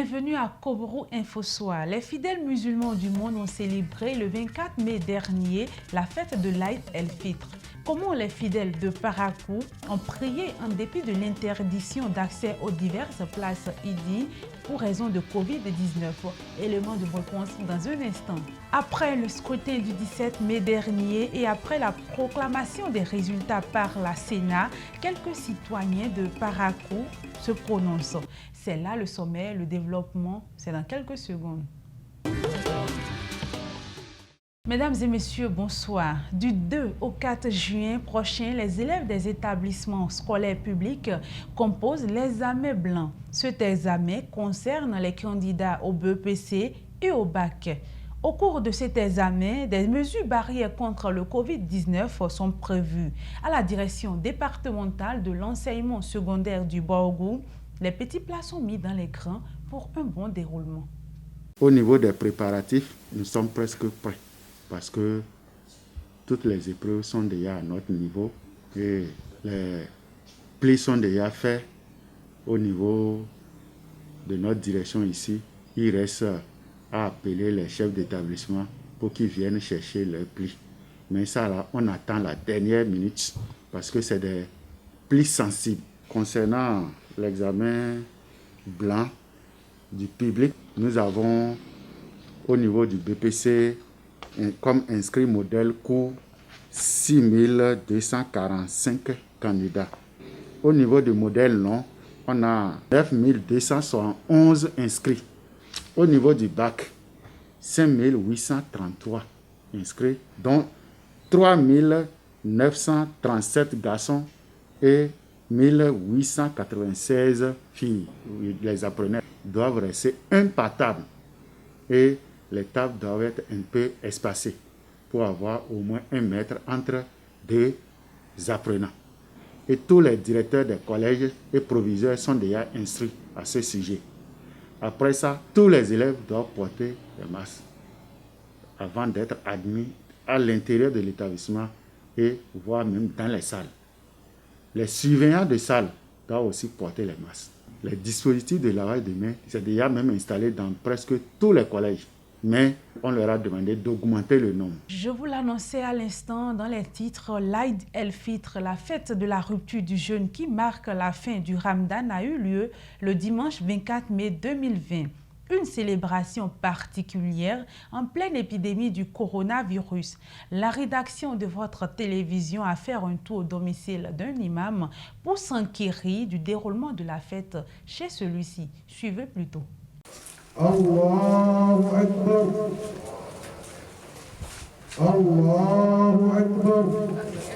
Bienvenue à Kobrou Info Soir. Les fidèles musulmans du monde ont célébré le 24 mai dernier la fête de l'Aïd el-Fitr. Comment les fidèles de Parakou ont prié en dépit de l'interdiction d'accès aux diverses places Idi pour raison de Covid-19. Élément de réponse dans un instant. Après le scrutin du 17 mai dernier et après la proclamation des résultats par la Sénat, quelques citoyens de Parakou se prononcent. C'est là le sommet, le développement, c'est dans quelques secondes. Mesdames et messieurs, bonsoir. Du 2 au 4 juin prochain, les élèves des établissements scolaires publics composent l'examen blanc. Cet examen concerne les candidats au BEPC et au bac. Au cours de cet examen, des mesures barrières contre le Covid-19 sont prévues. À la direction départementale de l'enseignement secondaire du Borgou, les petits plats sont mis dans les grands pour un bon déroulement. Au niveau des préparatifs, nous sommes presque prêts parce que toutes les épreuves sont déjà à notre niveau et les plis sont déjà faits au niveau de notre direction ici. Il reste à appeler les chefs d'établissement pour qu'ils viennent chercher leurs plis. Mais ça, là, on attend la dernière minute parce que c'est des plis sensibles. Concernant l'examen blanc du public, nous avons au niveau du BPC comme inscrit modèle cours 6245 candidats. Au niveau du modèle long, on a 9271 inscrits. Au niveau du bac, 5833 inscrits, dont 3937 garçons et 1896 filles. Les apprenants doivent rester un par table et les tables doivent être un peu espacées pour avoir au moins 1 mètre entre deux apprenants. Et tous les directeurs des collèges et proviseurs sont déjà instruits à ce sujet. Après ça, tous les élèves doivent porter les masques avant d'être admis à l'intérieur de l'établissement et voire même dans les salles. Les surveillants de salles doivent aussi porter les masques. Les dispositifs de lavage de mains sont déjà même installés dans presque tous les collèges. Mais on leur a demandé d'augmenter le nombre. Je vous l'annonçais à l'instant dans les titres, l'Aïd el-Fitr, la fête de la rupture du jeûne qui marque la fin du Ramadan, a eu lieu le dimanche 24 mai 2020. Une célébration particulière en pleine épidémie du coronavirus. La rédaction de votre télévision a fait un tour au domicile d'un imam pour s'enquérir du déroulement de la fête chez celui-ci. Suivez plutôt. Allahu Akbar. Allahu Akbar.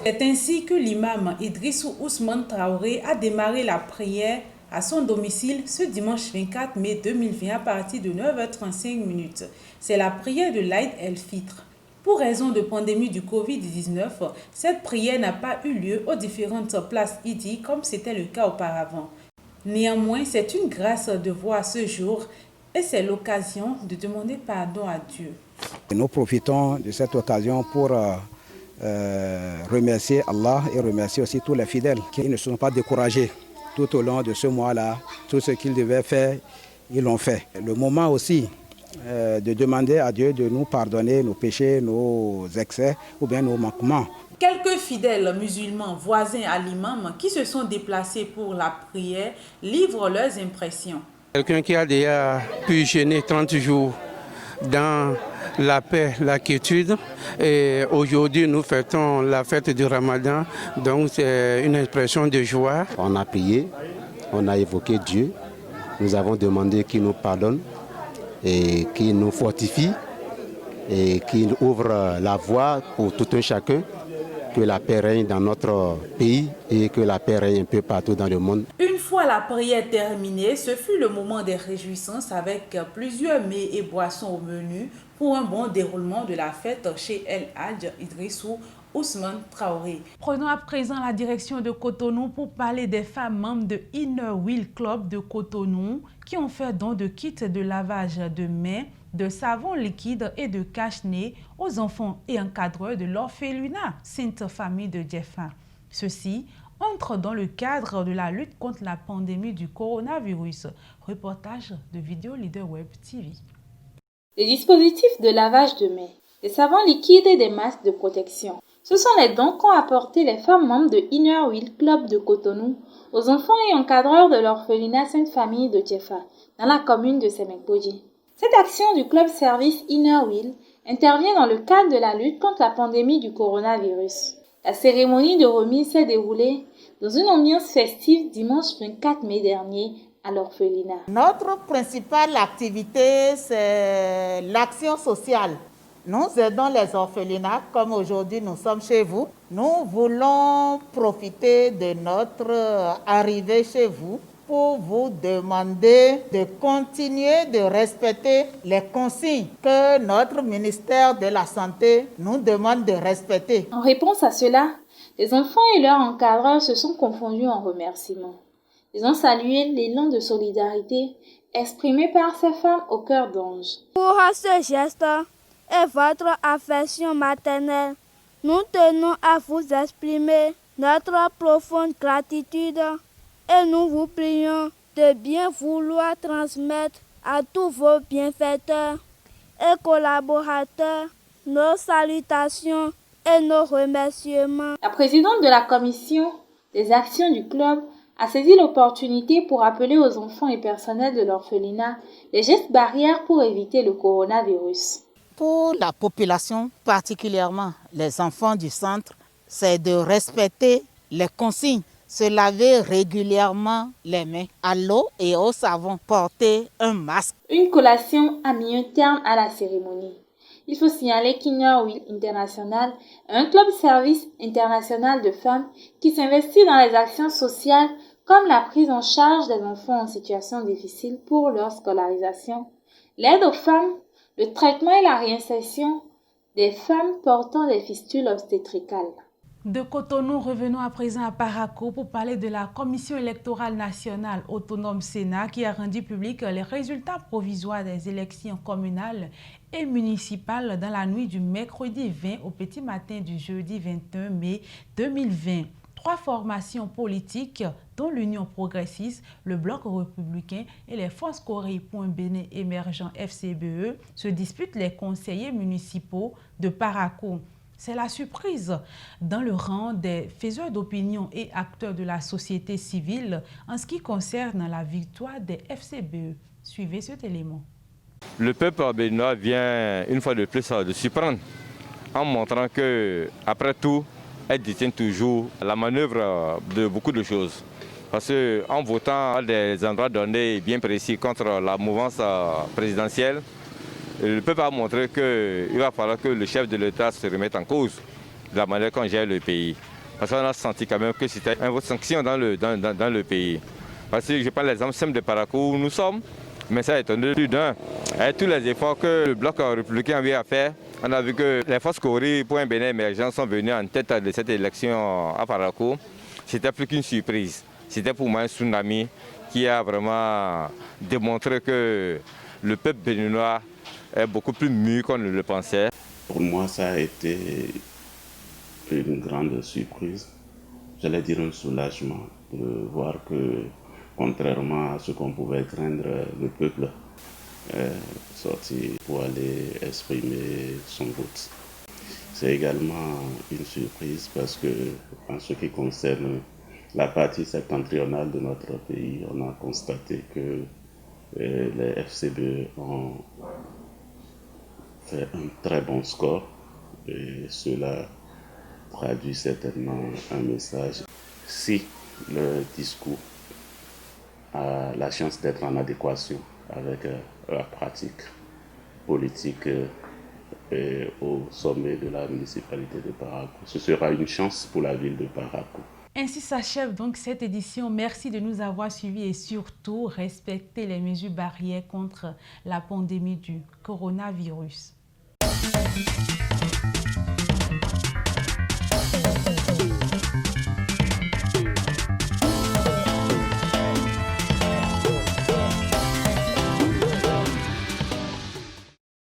C'est ainsi que l'imam Idrissou Ousmane Traoré a démarré la prière à son domicile ce dimanche 24 mai 2020 à partir de 9h35. C'est la prière de l'Aïd el-Fitr. Pour raison de pandémie du Covid-19, cette prière n'a pas eu lieu aux différentes places Idi comme c'était le cas auparavant. Néanmoins, c'est une grâce de voir ce jour et c'est l'occasion de demander pardon à Dieu. Nous profitons de cette occasion pour remercier Allah et remercier aussi tous les fidèles qui ne se sont pas découragés tout au long de ce mois-là. Tout ce qu'ils devaient faire, ils l'ont fait. Le moment aussi de demander à Dieu de nous pardonner nos péchés, nos excès ou bien nos manquements. Quelques fidèles musulmans voisins à l'imam qui se sont déplacés pour la prière livrent leurs impressions. Quelqu'un qui a déjà pu jeûner 30 jours dans la paix, la quiétude. Et aujourd'hui, nous fêtons la fête du Ramadan. Donc, c'est une expression de joie. On a prié, on a évoqué Dieu. Nous avons demandé qu'il nous pardonne et qu'il nous fortifie et qu'il ouvre la voie pour tout un chacun. Que la paix règne dans notre pays et que la paix règne un peu partout dans le monde. Une fois la prière terminée, ce fut le moment des réjouissances avec plusieurs mets et boissons au menu pour un bon déroulement de la fête chez El Hadj Idrissou Ousmane Traoré. Prenons à présent la direction de Cotonou pour parler des femmes membres de Inner Wheel Club de Cotonou qui ont fait don de kits de lavage de mains, de savon liquide et de cache-nez aux enfants et encadreurs de l'orphelinat Sainte Famille de Djefa. Ceux-ci entre dans le cadre de la lutte contre la pandémie du coronavirus. Reportage de Vidéo Leader Web TV. Des dispositifs de lavage de mains, des savons liquides et des masques de protection. Ce sont les dons qu'ont apporté les femmes membres de Inner Wheel Club de Cotonou aux enfants et encadreurs de l'orphelinat Sainte-Famille de Tchefa, dans la commune de Semekbodji. Cette action du club service Inner Wheel intervient dans le cadre de la lutte contre la pandémie du coronavirus. La cérémonie de remise s'est déroulée dans une ambiance festive dimanche 24 mai dernier à l'orphelinat. Notre principale activité, c'est l'action sociale. Nous aidons les orphelinats comme aujourd'hui nous sommes chez vous. Nous voulons profiter de notre arrivée chez vous pour vous demander de continuer de respecter les consignes que notre ministère de la Santé nous demande de respecter. En réponse à cela, les enfants et leurs encadreurs se sont confondus en remerciements. Ils ont salué l'élan de solidarité exprimé par ces femmes au cœur d'ange. Pour ce geste et votre affection maternelle, nous tenons à vous exprimer notre profonde gratitude et nous vous prions de bien vouloir transmettre à tous vos bienfaiteurs et collaborateurs nos salutations et nos remerciements. La présidente de la commission des actions du club a saisi l'opportunité pour appeler aux enfants et personnels de l'orphelinat les gestes barrières pour éviter le coronavirus. Pour la population, particulièrement les enfants du centre, c'est de respecter les consignes, se laver régulièrement les mains à l'eau et au savon, porter un masque. Une collation a mis un terme à la cérémonie. Il faut signaler qu'Inner Wheel International est un club service international de femmes qui s'investit dans les actions sociales comme la prise en charge des enfants en situation difficile pour leur scolarisation, l'aide aux femmes, le traitement et la réinsertion des femmes portant des fistules obstétricales. De Cotonou, revenons à présent à Parakou pour parler de la Commission électorale nationale autonome Sénat qui a rendu public les résultats provisoires des élections communales et municipales dans la nuit du mercredi 20 au petit matin du jeudi 21 mai 2020. 3 formations politiques, dont l'Union progressiste, le Bloc républicain et les Forces Corée Bénin émergents FCBE, se disputent les conseillers municipaux de Parakou. C'est la surprise dans le rang des faiseurs d'opinion et acteurs de la société civile en ce qui concerne la victoire des FCBE. Suivez cet élément. Le peuple béninois vient une fois de plus de surprendre en montrant que, après tout, elle détient toujours la manœuvre de beaucoup de choses. Parce qu'en votant à des endroits donnés bien précis contre la mouvance présidentielle, le peuple a montré qu'il va falloir que le chef de l'État se remette en cause de la manière qu'on gère le pays. Parce qu'on a senti quand même que c'était un vote sanction dans le pays. Parce que je prends l'exemple simple de Parakou où nous sommes, mais ça a étonné plus d'un. Avec tous les efforts que le Bloc républicain avait à faire, on a vu que les forces Corée Bénin émergents sont venus en tête de cette élection à Parakou. C'était plus qu'une surprise. C'était pour moi un tsunami qui a vraiment démontré que le peuple béninois est beaucoup plus mûr qu'on ne le pensait. Pour moi, ça a été une grande surprise. J'allais dire un soulagement de voir que, contrairement à ce qu'on pouvait craindre, le peuple est sorti pour aller exprimer son vote. C'est également une surprise parce que, en ce qui concerne la partie septentrionale de notre pays, on a constaté que les FCBE ont fait un très bon score et cela traduit certainement un message. Si le discours a la chance d'être en adéquation avec la pratique politique au sommet de la municipalité de Parakou, ce sera une chance pour la ville de Parakou. Ainsi s'achève donc cette édition. Merci de nous avoir suivis et surtout respectez les mesures barrières contre la pandémie du coronavirus.